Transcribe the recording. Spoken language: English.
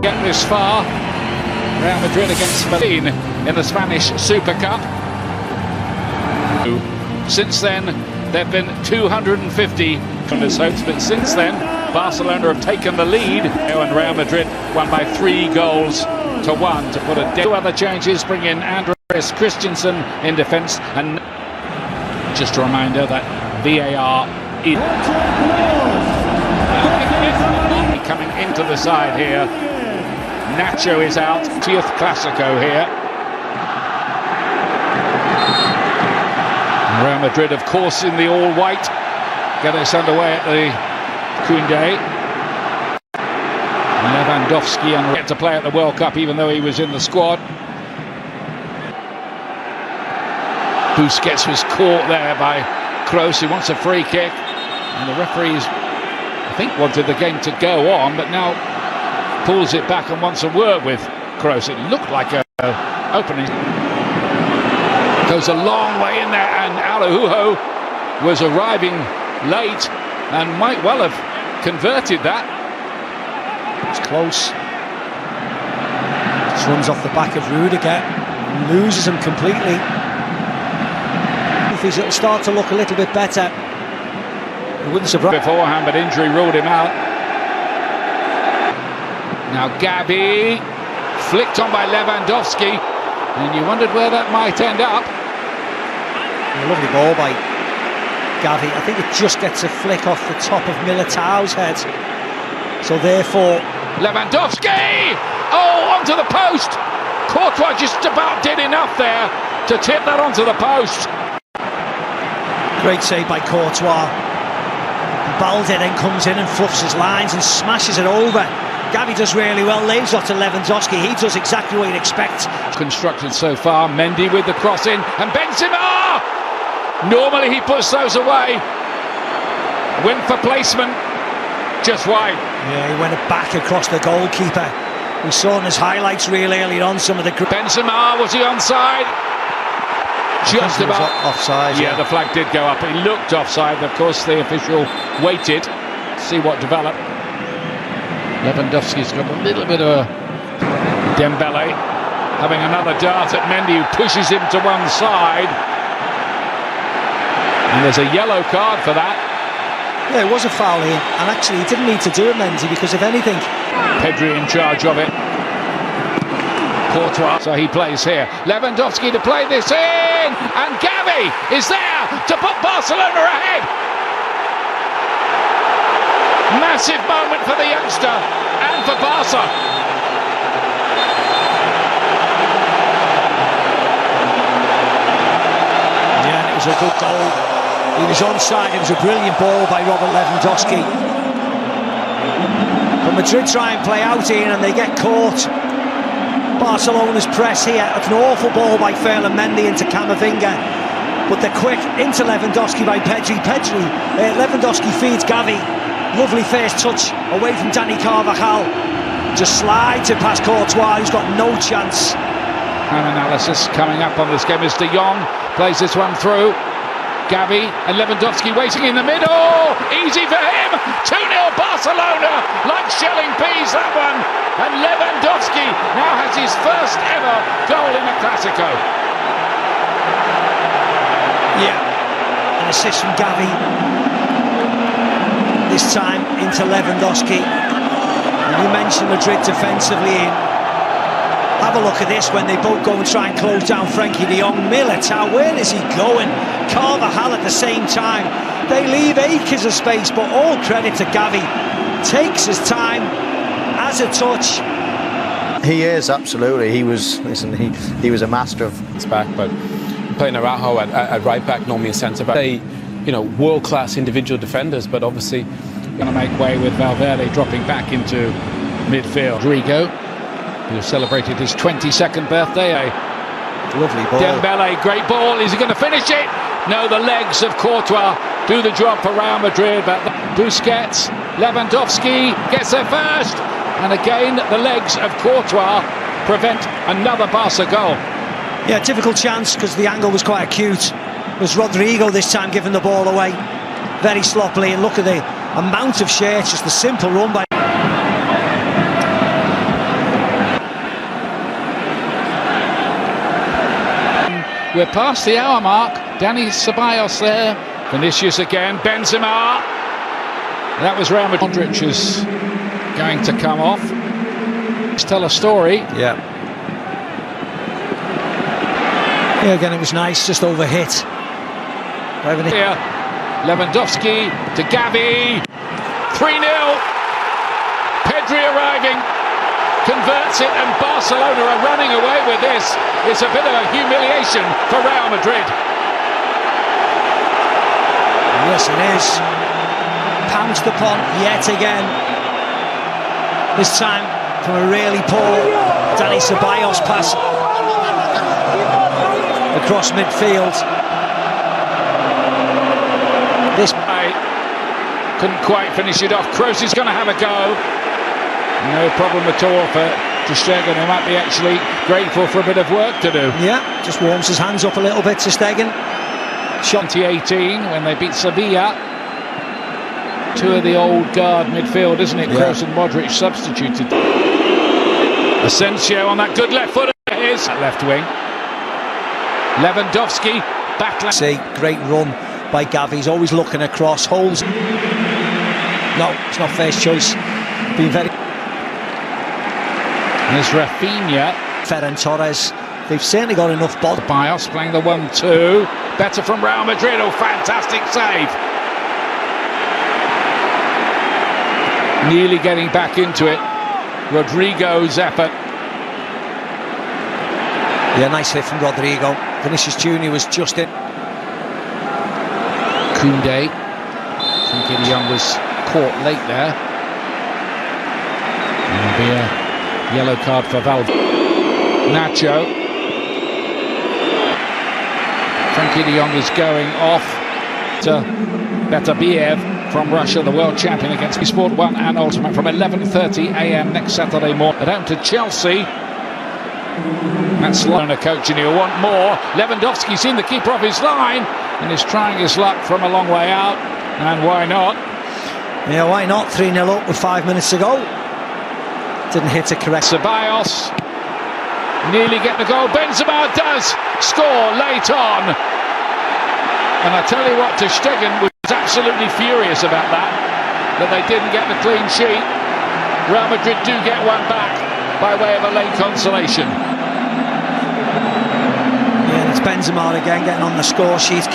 Get this far. Real Madrid against Spain in the Spanish Super Cup. Since then, there have been 250 from his hopes, but since then, Barcelona have taken the lead. And Real Madrid won by 3 goals to 1 to put a 2 other changes, bring in Andres Christensen in defence, and just a reminder that VAR is coming into the side here. Nacho is out, 10th Clasico here. Real Madrid, of course, in the all-white, get us underway at the Koundé. Lewandowski and get to play at the World Cup, even though he was in the squad. Busquets was caught there by Kroos, who wants a free kick, and the referees, I think, wanted the game to go on, but now pulls it back and wants a word with Kroos. It looked like an opening. Goes a long way in there, and Araujo was arriving late and might well have converted that. It's close. Just runs off the back of Rudiger, loses him completely. If it'll start to look a little bit better, it wouldn't surprise. Beforehand, but injury ruled him out. Now Gavi, flicked on by Lewandowski, and you wondered where that might end up. A lovely ball by Gavi. I think it just gets a flick off the top of Militao's head. So therefore, Lewandowski! Oh, onto the post! Courtois just about did enough there to tip that onto the post. Great save by Courtois. Balde then comes in and fluffs his lines and smashes it over. Gavi does really well, lays off to Lewandowski. He does exactly what you'd expect. Constructed so far, Mendy with the cross in, and Benzema! Normally he puts those away. Went for placement, just wide. Yeah, he went back across the goalkeeper. We saw in his highlights real early on some of the... Benzema, was he onside? Just about offside. Yeah, the flag did go up. He looked offside. Of course, the official waited to see what developed. Lewandowski's got a little bit of a... Dembele having another dart at Mendy, who pushes him to one side. And there's a yellow card for that. Yeah, it was a foul here. And actually, he didn't need to do it, Mendy, because if anything... Pedri in charge of it. Courtois, so he plays here. Lewandowski to play this in, and Gavi is there to put Barcelona ahead. Massive moment for the youngster and for Barca. Yeah, it was a good goal. He was onside. It was a brilliant ball by Robert Lewandowski. But Madrid try and play out here, and they get caught. Barcelona's press here. It's an awful ball by Ferland Mendy into Camavinga, but they're quick into Lewandowski by Pedri. Lewandowski feeds Gavi. Lovely first touch away from Dani Carvajal. Just slides it past Courtois, who's got no chance. Time analysis coming up on this game as De Jong plays this one through. Gavi and Lewandowski waiting in the middle. Easy for him. 2-0 Barcelona. Like shelling peas, that one. And Lewandowski now has his first ever goal in a Clasico. Yeah, an assist from Gavi. This time into Lewandowski. And you mentioned Madrid defensively. Have a look at this when they both go and try and close down Frenkie de Jong. Militao, where is he going? Carvajal at the same time. They leave acres of space, but all credit to Gavi. Takes his time, has a touch. He is, absolutely. He was a master of his back, but playing Araujo at right back, normally a centre back. They, world-class individual defenders, but obviously going to make way with Valverde dropping back into midfield. Rodrigo, who celebrated his 22nd birthday. Lovely ball. Dembele, great ball. Is he going to finish it? No, the legs of Courtois do the job for Real Madrid, but Busquets, Lewandowski gets there first. And again, the legs of Courtois prevent another Barca goal. Yeah, difficult chance because the angle was quite acute. It was Rodrigo this time giving the ball away very sloppily, and look at the amount of shirts, just the simple run by... We're past the hour mark. Dani Ceballos there. Vinicius again. Benzema. That was Real Madrid. Modric is going to come off. Let's tell a story. Yeah. Yeah, again, it was nice, just overhit. Here, Lewandowski to Gavi. 3-0. Pedri arriving. Converts it, and Barcelona are running away with this. It's a bit of a humiliation for Real Madrid. Yes, it is. Pounced upon yet again. This time from a really poor Dani Ceballos pass across midfield. This couldn't quite finish it off. Kroos is going to have a go. No problem at all for ter Stegen, who might be actually grateful for a bit of work to do. Yeah, just warms his hands up a little bit, ter Stegen. Shot 2018 when they beat Sevilla. Two of the old guard midfield, isn't it? Yeah. Kroos and Modric substituted. Asensio on that good left foot. Here's that left wing. Lewandowski back left. See, great run by Gavi. He's always looking across. Holes. No, it's not first choice. Been very. There's Rafinha. Ferran Torres. They've certainly got enough body. Bios playing the 1-2. Better from Real Madrid. Oh, fantastic save. Nearly getting back into it. Rodrigo's effort. Yeah, nice hit from Rodrigo. Vinicius Jr. was just in. Koundé. Frankie de Jong was caught late there. There'll be a yellow card for Valverde. Nacho. Frankie de Jong is going off to Beterbiev from Russia, the world champion, against Sport 1 and Ultimate from 11:30 a.m. next Saturday morning. At home to Chelsea. That's Lona coaching. He'll want more. Lewandowski's seen the keeper off his line and is trying his luck from a long way out. And why not? Yeah, why not? 3-0 up with 5 minutes to go. Didn't hit it correct. Ceballos nearly getting the goal. Benzema does score late on. And I tell you what, ter Stegen was absolutely furious about that they didn't get the clean sheet. Real Madrid do get one back by way of a late consolation. Yeah, and it's Benzema again getting on the score sheet.